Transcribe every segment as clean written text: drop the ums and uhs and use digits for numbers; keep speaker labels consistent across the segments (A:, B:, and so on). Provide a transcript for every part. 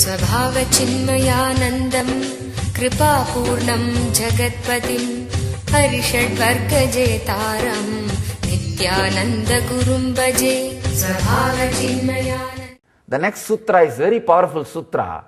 A: स्वभावचिन्मयानन्दं कृपापूर्णं जगत्पतिं हरिषड्वर्गजेतारं नित्यानन्दगुरुं भजे स्वभावचिन्मयानन्द.
B: The next sutra is very powerful sutra.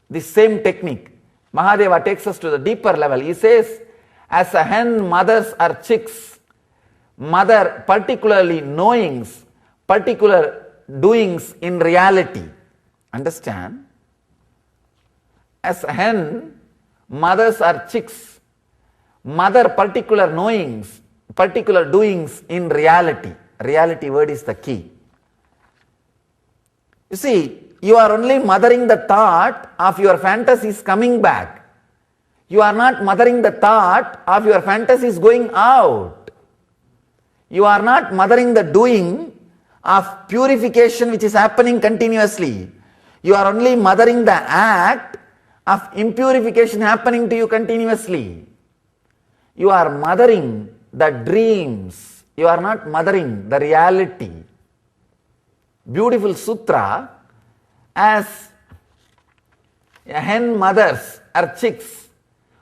B: The same technique. Mahadeva takes us to the deeper level. He says, as a hen mothers her chicks, mother particularly knowings, particular doings in reality. Understand? As a hen mothers her chicks, mother particular knowings, particular doings in reality. Reality word is the key. You see, you are only mothering the thought of your fantasies coming back. You are not mothering the thought of your fantasies going out. You are not mothering the doing of purification which is happening continuously. You are only mothering the act of impurification happening to you continuously. You are mothering the dreams. You are not mothering the reality. Beautiful sutra. As a hen mothers her chicks,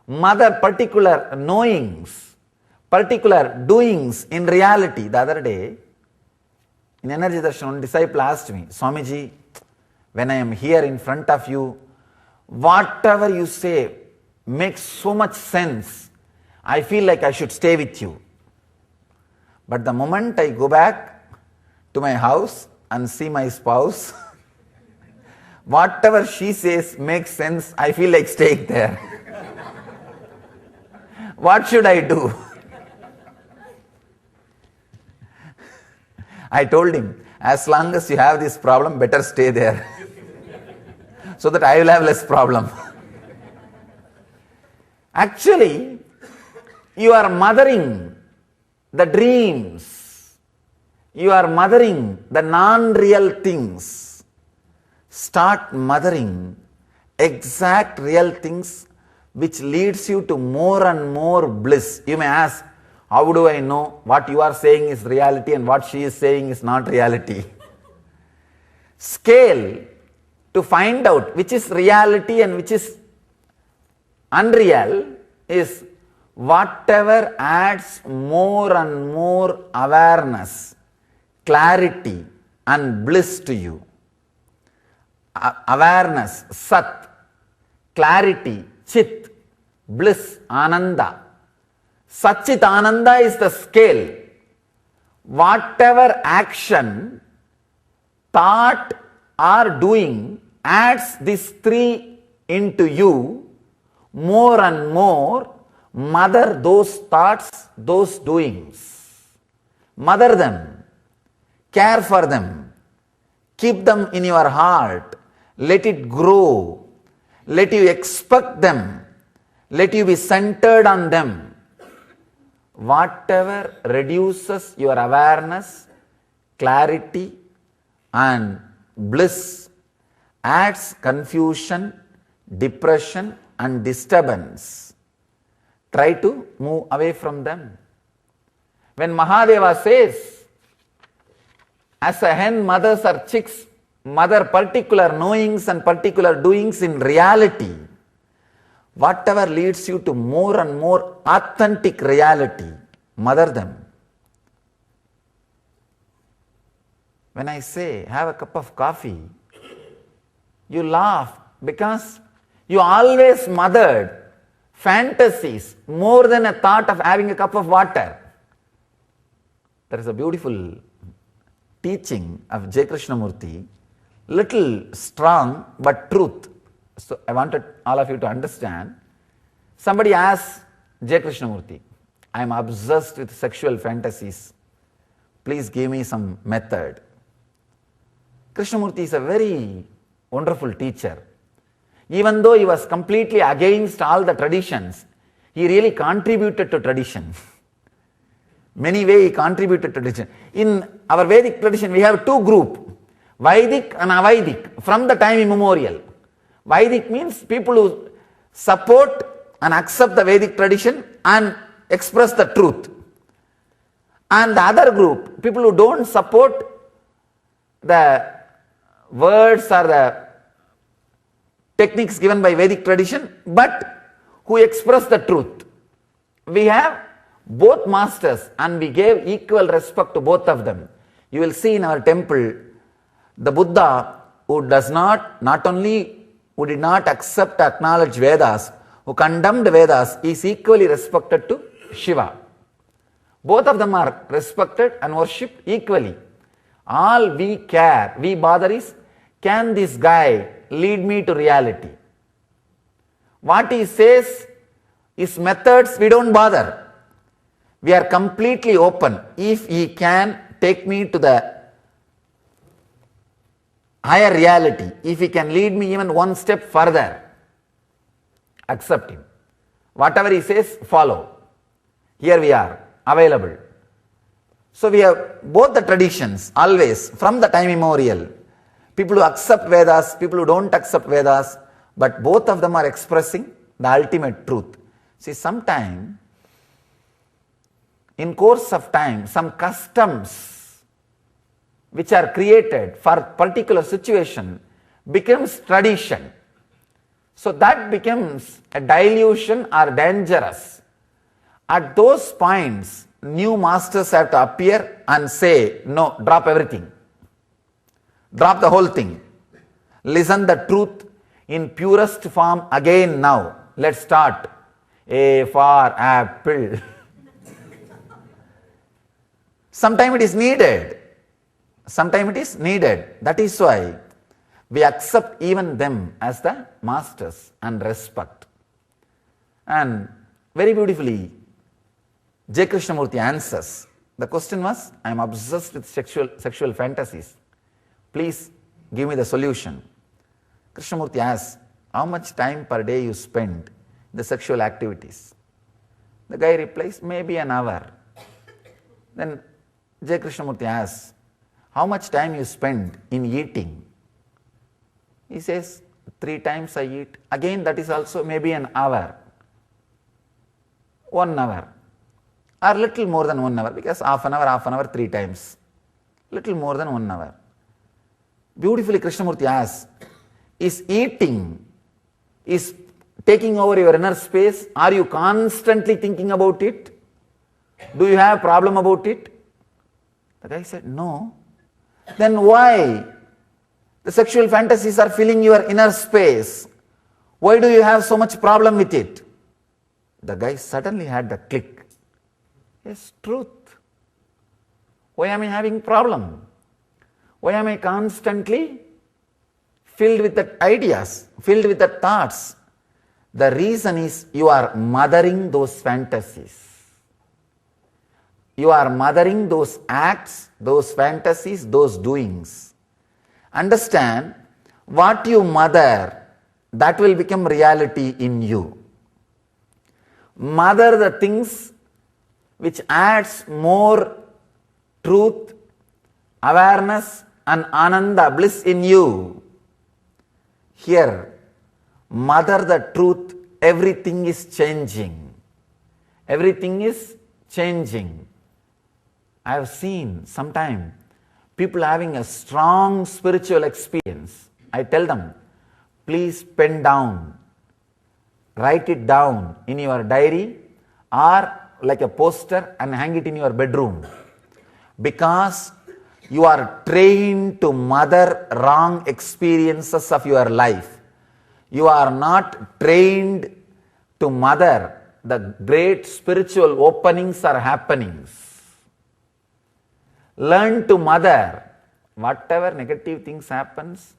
B: mother particular knowings, particular doings in reality. The other day, in Energy Darshan, one disciple asked me, Swamiji, when I am here in front of you, whatever you say makes so much sense. I feel like I should stay with you. But the moment I go back to my house and see my spouse, whatever she says makes sense, I feel like staying there. What should I do? I told him, as long as you have this problem, better stay there. So that I will have less problem. Actually, you are mothering the dreams. You are mothering the non-real things. Start mothering exact real things which leads you to more and more bliss. You may ask, how do I know what you are saying is reality and what she is saying is not reality? Scale to find out which is reality and which is unreal is whatever adds more and more awareness, clarity and bliss to you. Awareness, sat, clarity, chit, bliss, ananda. Satchit ananda is the scale. Whatever action, thought or doing adds these three into you, more and more, mother those thoughts, those doings. Mother them, care for them, keep them in your heart. Let it grow. Let you expect them. Let you be centered on them. Whatever reduces your awareness, clarity and bliss, adds confusion, depression and disturbance. Try to move away from them. When Mahadeva says, as a hen mothers her chicks, mother particular knowings and particular doings in reality, whatever leads you to more and more authentic reality, mother them. When I say, have a cup of coffee, you laugh because you always mothered fantasies more than a thought of having a cup of water. There is a beautiful teaching of J. Krishnamurti, little strong but truth. So I wanted all of you to understand. Somebody asked J. Krishnamurti, I am obsessed with sexual fantasies. Please give me some method. Krishnamurti is a very wonderful teacher. Even though he was completely against all the traditions, he really contributed to tradition. Many ways he contributed to tradition. In our Vedic tradition, we have two groups, Vedic and Avaidic, from the time immemorial. Vedic means people who support and accept the Vedic tradition and express the truth. And the other group, people who don't support the words are the techniques given by Vedic tradition, but who express the truth. We have both masters and we gave equal respect to both of them. You will see in our temple, the Buddha who not only who did not accept, acknowledge Vedas, who condemned Vedas, is equally respected to Shiva. Both of them are respected and worshipped equally. All we care, we bother is, can this guy lead me to reality? What he says, his methods, we don't bother. We are completely open. If he can take me to the higher reality, if he can lead me even one step further, accept him. Whatever he says, follow. Here we are, available. So we have both the traditions, always, from the time immemorial. People who accept Vedas, people who don't accept Vedas, but both of them are expressing the ultimate truth. See, sometime, in course of time, some customs which are created for particular situation becomes tradition. So that becomes a dilution or dangerous. At those points, new masters have to appear and say, no, drop everything. Drop the whole thing. Listen the truth in purest form again now. Let's start. A for apple. Sometime it is needed. Sometime it is needed. That is why we accept even them as the masters and respect. And very beautifully, J. Krishnamurti answers. The question was, I am obsessed with sexual fantasies. Please give me the solution. Krishnamurti asks, how much time per day you spend in the sexual activities? The guy replies, maybe an hour. Then J. Krishnamurti asks, how much time you spend in eating? He says, 3 times I eat. Again, that is also maybe an hour. 1 hour. Or little more than 1 hour, because half an hour, 3 times. Little more than 1 hour. Beautifully, Krishnamurti asks, is eating, is taking over your inner space? Are you constantly thinking about it? Do you have a problem about it? The guy said, no. Then why the sexual fantasies are filling your inner space? Why do you have so much problem with it? The guy suddenly had the click. Yes, truth. Why am I having problem? Why am I constantly filled with the ideas, filled with the thoughts? The reason is you are mothering those fantasies. You are mothering those acts, those fantasies, those doings. Understand, what you mother, that will become reality in you. Mother the things which adds more truth, awareness and ananda, bliss in you. Here, mother the truth, everything is changing. Everything is changing. I have seen sometime people having a strong spiritual experience. I tell them, please pen down, write it down in your diary or like a poster and hang it in your bedroom. Because you are trained to mother wrong experiences of your life. You are not trained to mother the great spiritual openings or happenings. Learn to mother. Whatever negative things happens,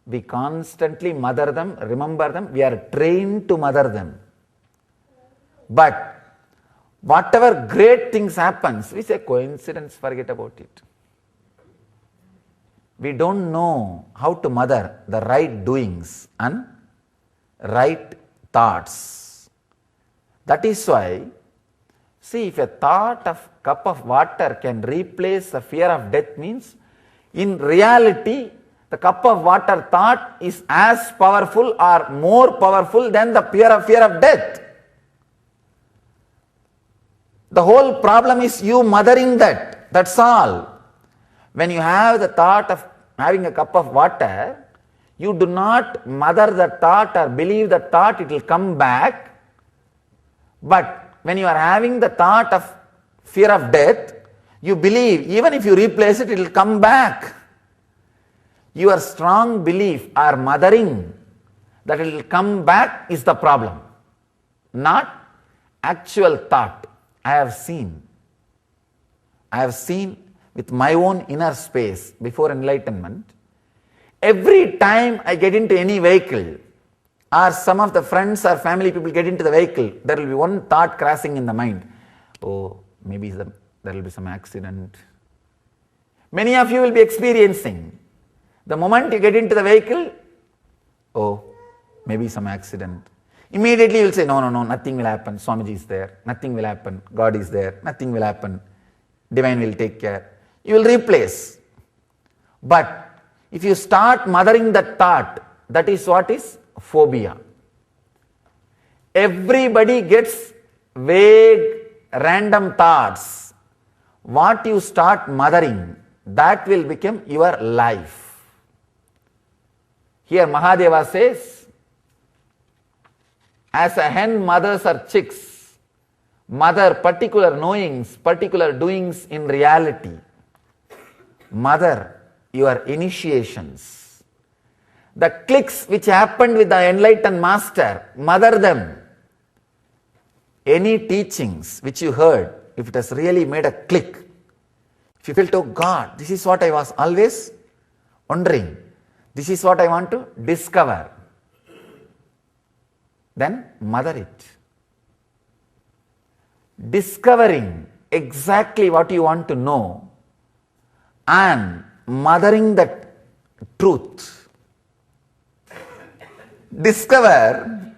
B: we constantly mother them, remember them, we are trained to mother them. But whatever great things happens, we say coincidence, forget about it. We don't know how to mother the right doings and right thoughts. That is why, see, if a thought of cup of water can replace the fear of death, means in reality the cup of water thought is as powerful or more powerful than the fear of death. The whole problem is you mothering that. That's all. When you have the thought of having a cup of water, you do not mother the thought or believe the thought, it will come back. But when you are having the thought of fear of death, you believe even if you replace it, it will come back. Your strong belief or mothering that it will come back is the problem, not actual thought. I have seen with my own inner space before enlightenment, every time I get into any vehicle or some of the friends or family people get into the vehicle, there will be one thought crossing in the mind. Oh, maybe there will be some accident. Many of you will be experiencing. The moment you get into the vehicle, oh, maybe some accident. Immediately you will say, no, nothing will happen. Swamiji is there. Nothing will happen. God is there. Nothing will happen. Divine will take care. You will replace. But if you start mothering that thought, that is what is phobia. Everybody gets vague, random thoughts. What you start mothering, that will become your life. Here Mahadeva says, as a hen mothers her chicks, mother particular knowings, particular doings in reality. Mother your initiations. The clicks which happened with the enlightened master, mother them. Any teachings which you heard, if it has really made a click, if you felt, oh God, this is what I was always wondering, this is what I want to discover, then mother it. Discovering exactly what you want to know and mothering that truth. Discover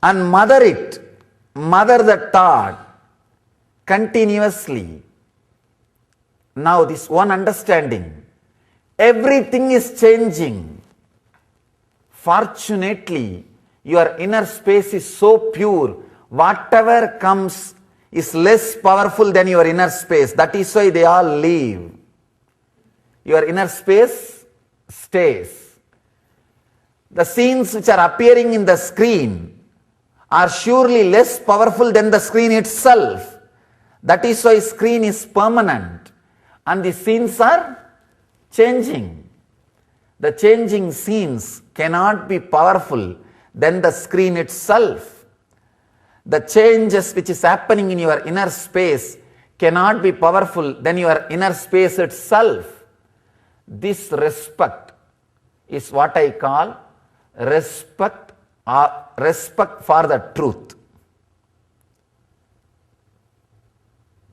B: and mother it, mother the thought continuously. Now this one understanding, everything is changing. Fortunately, your inner space is so pure, whatever comes is less powerful than your inner space. That is why they all leave. Your inner space stays. The scenes which are appearing in the screen are surely less powerful than the screen itself. That is why screen is permanent and the scenes are changing. The changing scenes cannot be powerful than the screen itself. The changes which is happening in your inner space cannot be powerful than your inner space itself. This respect is what I call respect for the truth.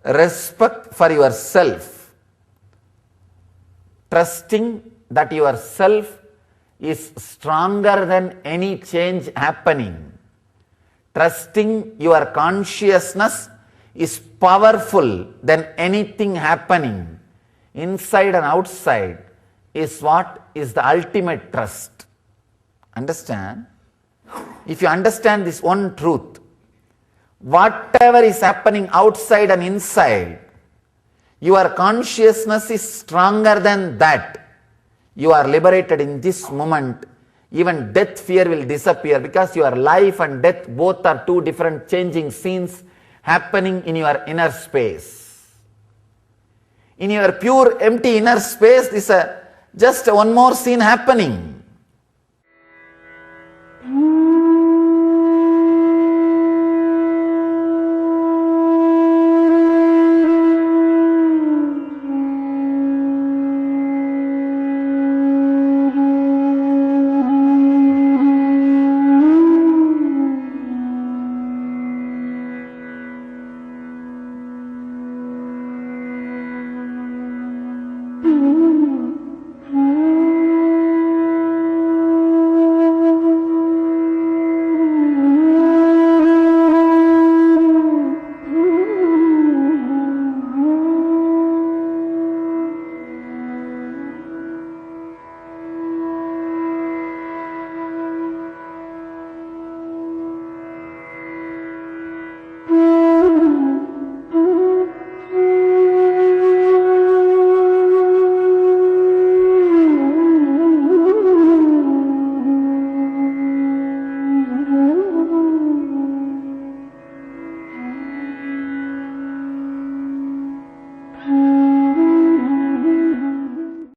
B: Respect for yourself. Trusting that yourself is stronger than any change happening. Trusting your consciousness is powerful than anything happening. Inside and outside is what is the ultimate trust. Understand? If you understand this one truth, whatever is happening outside and inside, your consciousness is stronger than that. You are liberated in this moment. Even death fear will disappear because your life and death both are two different changing scenes happening in your inner space. In your pure empty inner space, this is just one more scene happening.